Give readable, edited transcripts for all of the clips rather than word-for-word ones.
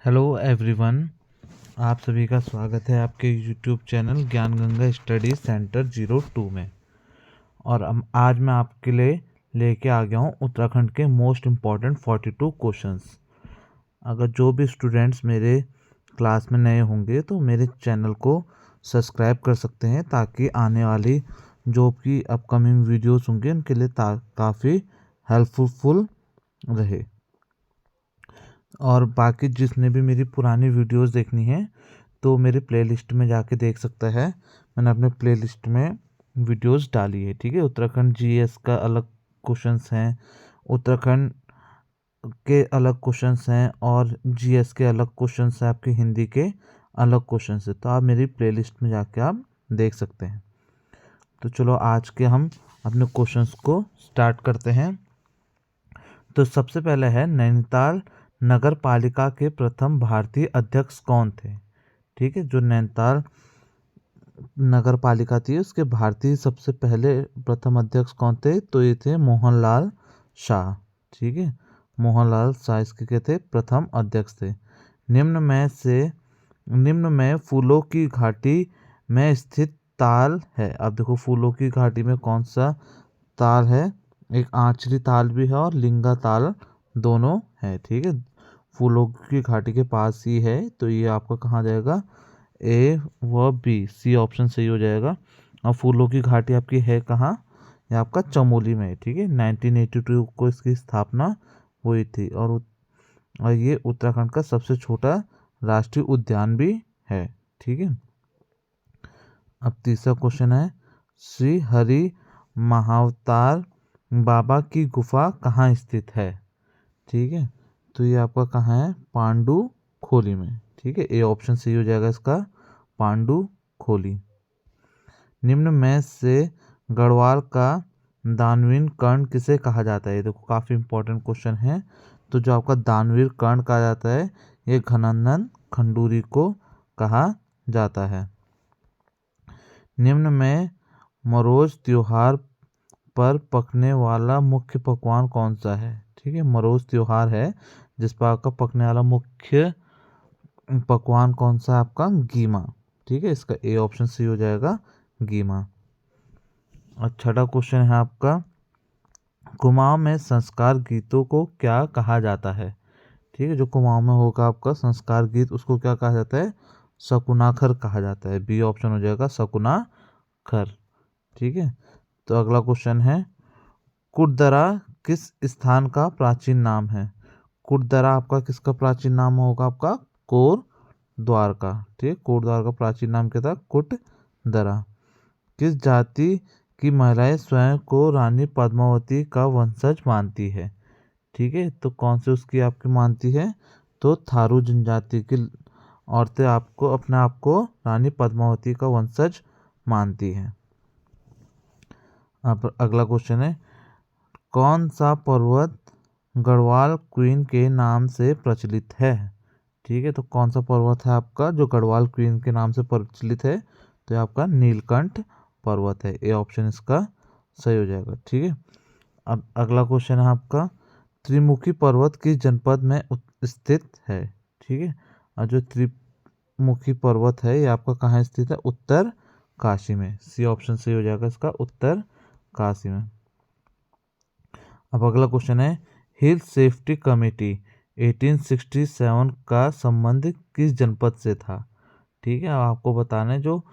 Hello everyone. आप सभी का स्वागत है आपके यूट्यूब चैनल ज्ञान गंगा स्टडी सेंटर 02 में। और आज मैं आपके लिए लेके आ गया हूँ उत्तराखंड के मोस्ट इम्पॉर्टेंट 42 क्वेश्चंस। अगर जो भी स्टूडेंट्स मेरे क्लास में नए होंगे तो मेरे चैनल को सब्सक्राइब कर सकते हैं, ताकि आने वाली जो भी अपकमिंग वीडियोस होंगे उनके लिए काफ़ी हेल्पफुल रहे। और बाकी जिसने भी मेरी पुरानी वीडियोस देखनी है तो मेरे प्लेलिस्ट में जाके देख सकता है। मैंने अपने प्लेलिस्ट में वीडियोस डाली है, ठीक है। उत्तराखंड जीएस का अलग क्वेश्चंस हैं, उत्तराखंड के अलग क्वेश्चंस हैं, और जीएस के अलग क्वेश्चंस हैं, आपके हिंदी के अलग क्वेश्चंस हैं। तो आप मेरी प्लेलिस्ट में जाके आप देख सकते हैं। तो चलो आज के हम अपने क्वेश्चंस को स्टार्ट करते हैं। तो सबसे पहले है, नैनीताल नगर पालिका के प्रथम भारतीय अध्यक्ष कौन थे? ठीक है, जो नैनीताल नगर पालिका थी उसके भारतीय सबसे पहले प्रथम अध्यक्ष कौन थे? तो ये थे मोहनलाल शाह। ठीक है, मोहनलाल शाह इसके क्या थे? प्रथम अध्यक्ष थे। निम्न में फूलों की घाटी में स्थित ताल है। अब देखो, फूलों की घाटी में कौन सा ताल है? एक आंचली ताल भी है और लिंगा ताल दोनों है। ठीक है, फूलों की घाटी के पास ही है, तो ये आपका कहाँ जाएगा? ए व बी, सी ऑप्शन सही हो जाएगा। और फूलों की घाटी आपकी है कहाँ? ये आपका चमोली में है। ठीक है, 1982 को इसकी स्थापना हुई थी। और ये उत्तराखंड का सबसे छोटा राष्ट्रीय उद्यान भी है। ठीक है, अब तीसरा क्वेश्चन है, श्री हरि महावतार बाबा की गुफा कहाँ स्थित है? ठीक है, तो ये आपका कहाँ है? पांडु खोली में। ठीक है, ए ऑप्शन सही हो जाएगा इसका, पांडु खोली। निम्न में से गढ़वाल का दानवीर कर्ण किसे कहा जाता है? ये देखो काफ़ी इंपॉर्टेंट क्वेश्चन है। तो जो आपका दानवीर कर्ण कहा जाता है, ये घनानंद खंडूरी को कहा जाता है। निम्न में मरोज त्योहार पर पकने वाला मुख्य पकवान कौन सा है? ठीक है, मरोज त्योहार है जिस पर आपका पकने वाला मुख्य पकवान कौन सा है? आपका गीमा। ठीक है, इसका ए ऑप्शन सही हो जाएगा, गीमा। और छठा क्वेश्चन है आपका, कुमाऊं में संस्कार गीतों को क्या कहा जाता है? ठीक है, जो कुमाऊं में होगा आपका संस्कार गीत, उसको क्या कहा जाता है? शकुनाखर कहा जाता है। बी ऑप्शन हो जाएगा, शकुनाखर। ठीक है, तो अगला क्वेश्चन है, कुटदरा किस स्थान का प्राचीन नाम है? कुटदरा आपका किसका प्राचीन नाम होगा? आपका कोर द्वार का। ठीक है, कोट द्वार का प्राचीन नाम क्या था? कुटदरा। किस जाति की महिलाएं स्वयं को रानी पद्मावती का वंशज मानती है? ठीक है, तो कौन से उसकी आपकी मानती है? तो थारू जनजाति की औरतें आपको अपने आप को रानी पद्मावती का वंशज मानती हैं। अब अगला क्वेश्चन है, कौन सा पर्वत गढ़वाल क्वीन के नाम से प्रचलित है? ठीक है, तो कौन सा पर्वत है आपका जो गढ़वाल क्वीन के नाम से प्रचलित है? तो ये आपका नीलकंठ पर्वत है। ए ऑप्शन इसका सही हो जाएगा। ठीक है, अब अगला क्वेश्चन है आपका, त्रिमुखी पर्वत किस जनपद में स्थित है? ठीक है, और जो त्रिमुखी पर्वत है ये आपका कहाँ स्थित है? उत्तर काशी में। सी ऑप्शन सही हो जाएगा इसका, उत्तर काशी में। अब अगला क्वेश्चन है, हिल सेफ्टी कमेटी 1867 का संबंध किस जनपद से था? ठीक है, अब आपको बताना है, जो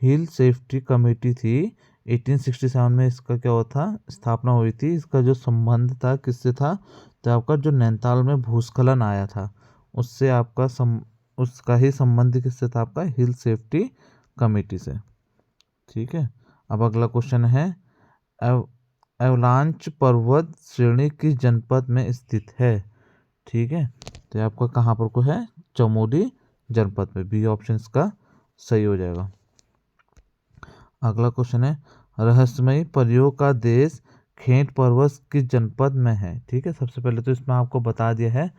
हिल सेफ्टी कमेटी थी 1867 में, इसका क्या हुआ था? स्थापना हुई थी। इसका जो संबंध था किससे था? तो आपका जो नैनीताल में भूस्खलन आया था उससे आपका उसका ही संबंध किससे था? आपका हिल सेफ्टी कमेटी से। ठीक है, अब अगला क्वेश्चन है, एवलांच पर्वत श्रेणी किस जनपद में स्थित है? ठीक है, तो ये आपका कहाँ पर को है? चमोली जनपद में। बी ऑप्शन इसका सही हो जाएगा। अगला क्वेश्चन है, रहस्यमयी परियों का देश खेट पर्वत किस जनपद में है? ठीक है, सबसे पहले तो इसमें आपको बता दिया है,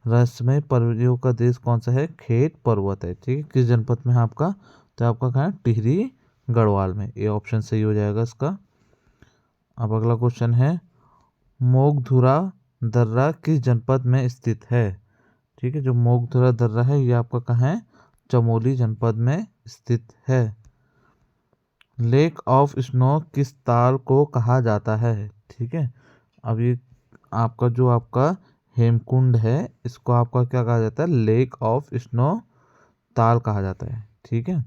रहस्यमयी परियों का देश कौन सा है? खेट पर्वत है। ठीक है, किस जनपद में है आपका? तो आपका कहाँ है? टिहरी गढ़वाल में। ए ऑप्शन सही हो जाएगा इसका। अब अगला क्वेश्चन है, मोगधुरा दर्रा किस जनपद में स्थित है? ठीक है, जो मोगधुरा दर्रा है ये आपका कहाँ है, चमोली जनपद में स्थित है। लेक ऑफ स्नो किस ताल को कहा जाता है? ठीक है, अब ये आपका हेमकुंड है, इसको आपका क्या कहा जाता है, लेक ऑफ स्नो ताल कहा जाता है। ठीक है,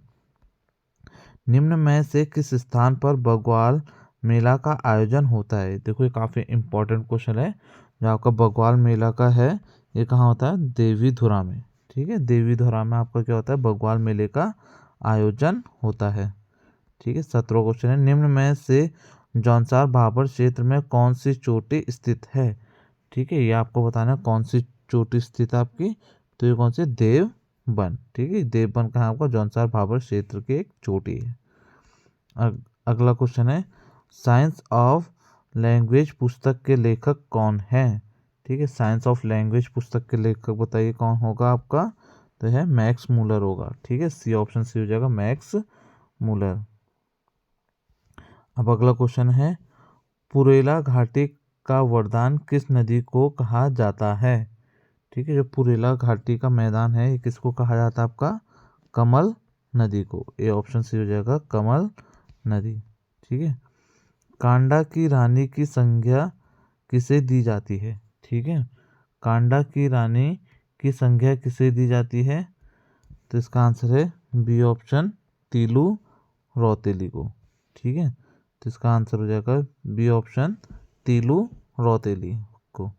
निम्न में से किस स्थान पर बग्वाल मेला का आयोजन होता है? देखो ये काफ़ी इंपॉर्टेंट क्वेश्चन है। जो आपका बग्वाल मेला का है ये कहाँ होता है, देवीधुरा में। ठीक है, देवीधुरा में आपका क्या होता है, बग्वाल मेले का आयोजन होता है। ठीक है, 17वां क्वेश्चन है, निम्न में से जौनसार भाबर क्षेत्र में कौन सी चोटी स्थित है? ठीक है, ये आपको बताना है कौन सी चोटी स्थित है आपकी, तो ये कौन सी, देवबन। ठीक है, देवबन कहाँ है आपका, जौनसार भाबर क्षेत्र की एक चोटी है। अगला क्वेश्चन है, साइंस ऑफ लैंग्वेज पुस्तक के लेखक कौन है? ठीक है, साइंस ऑफ लैंग्वेज पुस्तक के लेखक बताइए कौन होगा आपका, तो है मैक्स मूलर होगा। ठीक है, सी ऑप्शन सी हो जाएगा, मैक्स मूलर। अब अगला क्वेश्चन है, पुरेला घाटी का वरदान किस नदी को कहा जाता है? ठीक है, जो पुरेला घाटी का मैदान है ये किसको कहा जाता है आपका, कमल नदी को। ए ऑप्शन सी हो जाएगा, कमल नदी। ठीक है, कांडा की रानी की संज्ञा किसे दी जाती है? ठीक है, कांडा की रानी की संज्ञा किसे दी जाती है, तो इसका आंसर है बी ऑप्शन, तीलू रौतेली को। ठीक है, तो इसका आंसर हो जाएगा बी ऑप्शन, तीलू रौतेली को।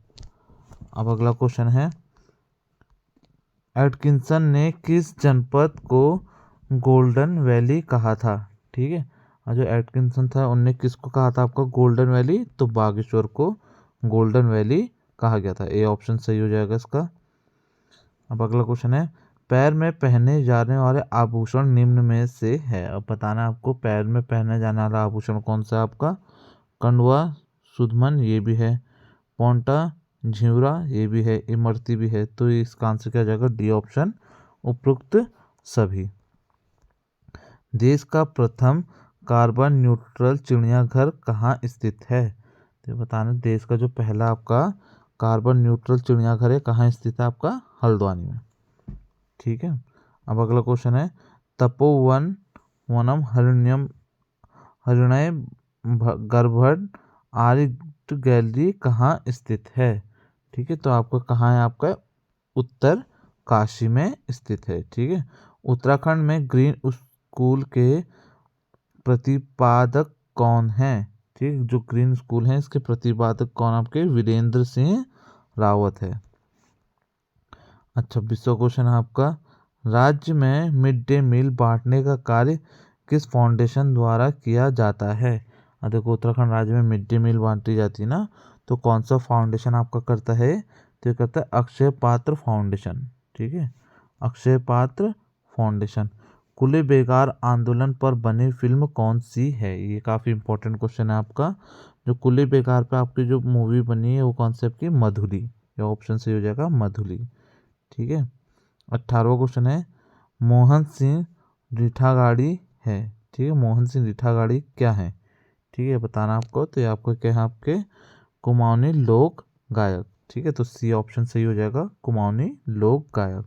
अब अगला क्वेश्चन है, एटकिंसन ने किस जनपद को गोल्डन वैली कहा था? ठीक है, और जो एटकिंसन था उनने किसको कहा था आपका, गोल्डन वैली, तो बागेश्वर को गोल्डन वैली कहा गया था। ए ऑप्शन सही हो जाएगा इसका। अब अगला क्वेश्चन है, पैर में पहने जाने वाले आभूषण निम्न में से है? अब बताना आपको पैर में पहने जाने वाला आभूषण कौन सा है आपका, कंडवा, सुदमन ये भी है, पोंटा, झिवरा ये भी है, इमरती भी है, तो इसका आंसर क्या जाएगा, डी ऑप्शन, उपरोक्त सभी। देश का प्रथम कार्बन न्यूट्रल चिड़ियाघर कहाँ स्थित है? तो बताना, देश का जो पहला आपका कार्बन न्यूट्रल चिड़ियाघर है कहाँ स्थित है आपका, हल्द्वानी में। ठीक है, अब अगला क्वेश्चन है, तपोवन वनम हरिण्यम हरिणय गर्भड आर्ट गैलरी कहाँ स्थित है? ठीक है, तो आपका कहाँ है आपका, उत्तर काशी में स्थित है। ठीक है, उत्तराखंड में ग्रीन स्कूल के प्रतिपादक कौन है? ठीक, जो ग्रीन स्कूल है इसके प्रतिपादक कौन आपके, वीरेंद्र सिंह रावत है। अच्छा, 26वां क्वेश्चन है आपका, राज्य में मिड डे मील बांटने का कार्य किस फाउंडेशन द्वारा किया जाता है? देखो उत्तराखंड राज्य में मिड डे मील बांटी जाती है ना, तो कौन सा फाउंडेशन आपका करता है, तो ये करता है अक्षय पात्र फाउंडेशन। ठीक है, अक्षय पात्र फाउंडेशन। खुले बेकार आंदोलन पर बनी फिल्म कौन सी है? ये काफ़ी इंपॉर्टेंट क्वेश्चन है आपका। जो खुले बेकार पे आपकी जो मूवी बनी है वो कौन सी आपकी, मधुली। या ऑप्शन सही हो जाएगा, मधुली। ठीक है, 18वां क्वेश्चन है, मोहन सिंह रिठागाड़ी है। ठीक है, मोहन सिंह रिठागाड़ी क्या है? ठीक है, बताना आपको, तो ये आपको क्या है, आपके कुमाऊनी लोक गायक। ठीक है, तो सी ऑप्शन सही हो जाएगा, कुमाऊनी लोक गायक।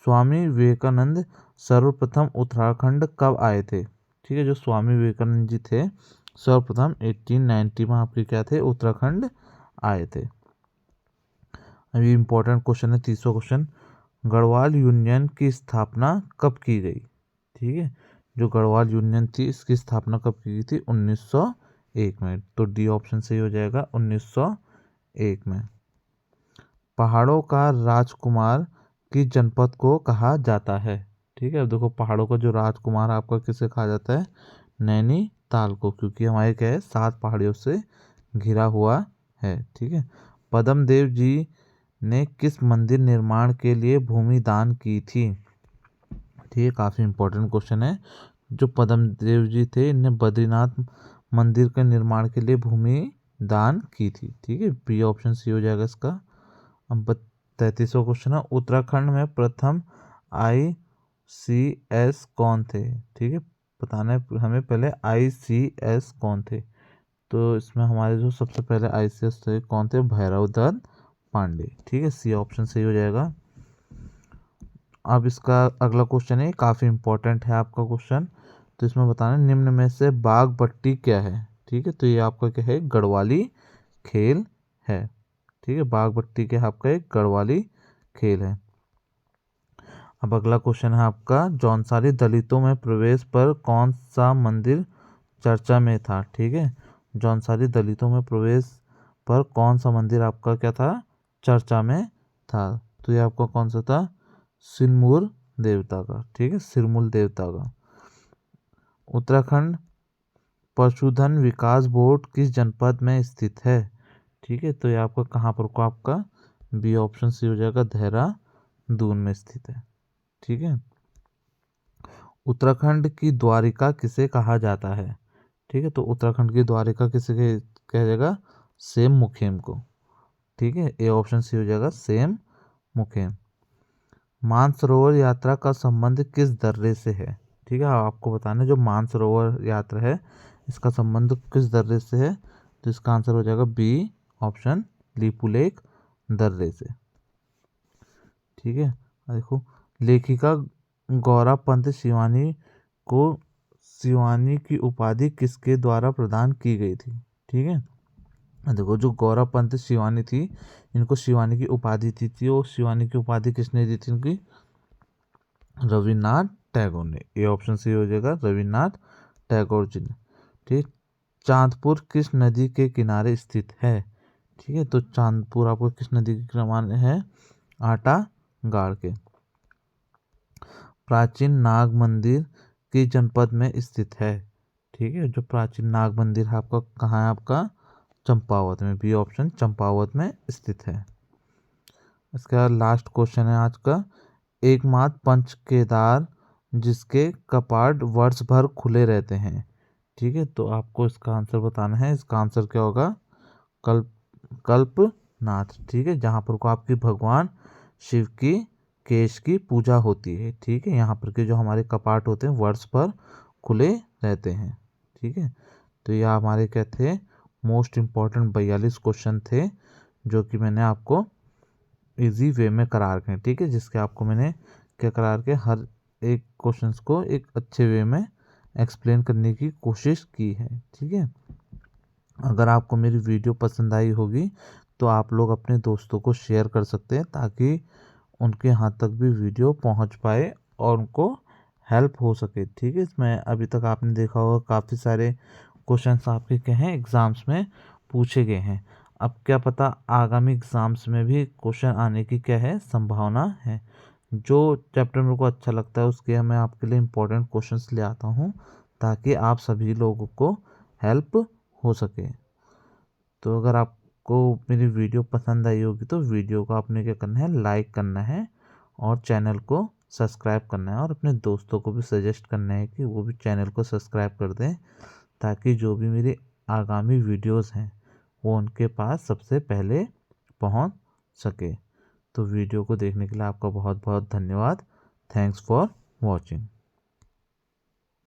स्वामी विवेकानंद सर्वप्रथम उत्तराखंड कब आए थे? ठीक है, जो स्वामी विवेकानंद जी थे सर्वप्रथम 1890 में आपके क्या थे, उत्तराखंड आए थे। अभी इंपॉर्टेंट क्वेश्चन है 30वां क्वेश्चन, गढ़वाल यूनियन की स्थापना कब की गई? ठीक है, जो गढ़वाल यूनियन थी इसकी स्थापना कब की गई थी, 1901 में, तो डी ऑप्शन सही हो जाएगा, 1901 में। पहाड़ों का राजकुमार किस जनपद को कहा जाता है? ठीक है, अब देखो पहाड़ों का जो राजकुमार आपका किसे कहा जाता है, नैनीताल को, क्योंकि हमारे क्या है, 7 पहाड़ियों से घिरा हुआ है। ठीक है, पद्म देव जी ने किस मंदिर निर्माण के लिए भूमि दान की थी? ठीक है, काफ़ी इंपॉर्टेंट क्वेश्चन है। जो पद्म देव जी थे इन्हें बद्रीनाथ मंदिर के निर्माण के लिए भूमि दान की थी। ठीक है, बी ऑप्शन सी हो जाएगा इसका। अब 33वां क्वेश्चन है, उत्तराखंड में प्रथम ICS कौन थे? ठीक है, बताना है हमें पहले ICS कौन थे, तो इसमें हमारे जो सबसे पहले ICS थे कौन थे, भैरव दत्त पांडे। ठीक है, सी ऑप्शन सही हो जाएगा। अब इसका अगला क्वेश्चन है, काफ़ी इंपॉर्टेंट है आपका क्वेश्चन। तो इसमें बताना निम्न में से बाघ बट्टी क्या है। ठीक है, तो ये आपका क्या है, गढ़वाली खेल है। ठीक है, बाघ बट्टी क्या है आपका एक गढ़वाली खेल है। अब अगला क्वेश्चन है आपका, जौनसारी दलितों में प्रवेश पर कौन सा मंदिर चर्चा में था। ठीक है, जौनसारी दलितों में प्रवेश पर कौन सा मंदिर आपका क्या था, चर्चा में था। तो ये आपका कौन सा था, सिरमूर देवता का। ठीक है, सिरमूर देवता का। उत्तराखंड पशुधन विकास बोर्ड किस जनपद में स्थित है। ठीक है, तो ये आपका कहाँ पर को आपका बी ऑप्शन सी हो जाएगा, देहरादून में स्थित है। ठीक है, उत्तराखंड की द्वारिका किसे कहा जाता है। ठीक है, तो उत्तराखंड की द्वारिका किसे कहा जाएगा, सेम मुखेम को। ठीक है, ए ऑप्शन सी हो जाएगा, सेम मुखेम। मानसरोवर यात्रा का संबंध किस दर्रे से है। ठीक है, आपको बताना है जो मानसरोवर यात्रा है इसका संबंध किस दर्रे से है। तो इसका आंसर हो जाएगा बी ऑप्शन, लिपुलेख दर्रे से। ठीक है, देखो, लेखिका गौरा पंत शिवानी को शिवानी की उपाधि किसके द्वारा प्रदान की गई थी। ठीक है, देखो जो गौरा पंत शिवानी थी, इनको शिवानी की उपाधि दी थी। और शिवानी की उपाधि किसने दी थी इनकी, रविन्द्रनाथ टैगोर ने। ये ऑप्शन सी हो जाएगा, रविन्द्रनाथ टैगोर जी ने। ठीक, चांदपुर किस नदी के किनारे स्थित है। ठीक है, तो चांदपुर आपको किस नदी के किनारे है, आटा गाड़ के। प्राचीन नाग मंदिर किस जनपद में स्थित है। ठीक है, जो प्राचीन नाग मंदिर है आपका कहाँ है, आपका चंपावत में। बी ऑप्शन चंपावत में स्थित है। इसके बाद लास्ट क्वेश्चन है आज का, एकमात्र पंच केदार जिसके कपाट वर्ष भर खुले रहते हैं। ठीक है, तो आपको इसका आंसर बताना है। इसका आंसर क्या होगा, कल्प कल्पनाथ। ठीक है, जहाँ पर को आपकी भगवान शिव की केश की पूजा होती है। ठीक है, यहाँ पर के जो हमारे कपाट होते हैं वर्ष भर खुले रहते हैं। ठीक है, तो यह हमारे क्या थे, मोस्ट इम्पॉर्टेंट 42 क्वेश्चन थे जो कि मैंने आपको इजी वे में करा रखे हैं। ठीक है, जिसके आपको मैंने क्या करा के हर एक क्वेश्चंस को एक अच्छे वे में एक्सप्लेन करने की कोशिश की है। ठीक है, अगर आपको मेरी वीडियो पसंद आई होगी तो आप लोग अपने दोस्तों को शेयर कर सकते हैं ताकि उनके यहाँ तक भी वीडियो पहुँच पाए और उनको हेल्प हो सके। ठीक है, इसमें अभी तक आपने देखा होगा काफ़ी सारे क्वेश्चंस आपके क्या हैं, एग्ज़ाम्स में पूछे गए हैं। अब क्या पता आगामी एग्ज़ाम्स में भी क्वेश्चन आने की क्या है, संभावना है। जो चैप्टर मेरे को अच्छा लगता है उसके मैं आपके लिए इम्पोर्टेंट क्वेश्चंस ले आता हूँ ताकि आप सभी लोगों को हेल्प हो सके। तो अगर आपको मेरी वीडियो पसंद आई होगी तो वीडियो को आपने क्या करना है, लाइक करना है और चैनल को सब्सक्राइब करना है और अपने दोस्तों को भी सजेस्ट करना है कि वो भी चैनल को सब्सक्राइब कर दें ताकि जो भी मेरी आगामी वीडियोस हैं वो उनके पास सबसे पहले पहुंच सके। तो वीडियो को देखने के लिए आपका बहुत बहुत धन्यवाद। Thanks for watching.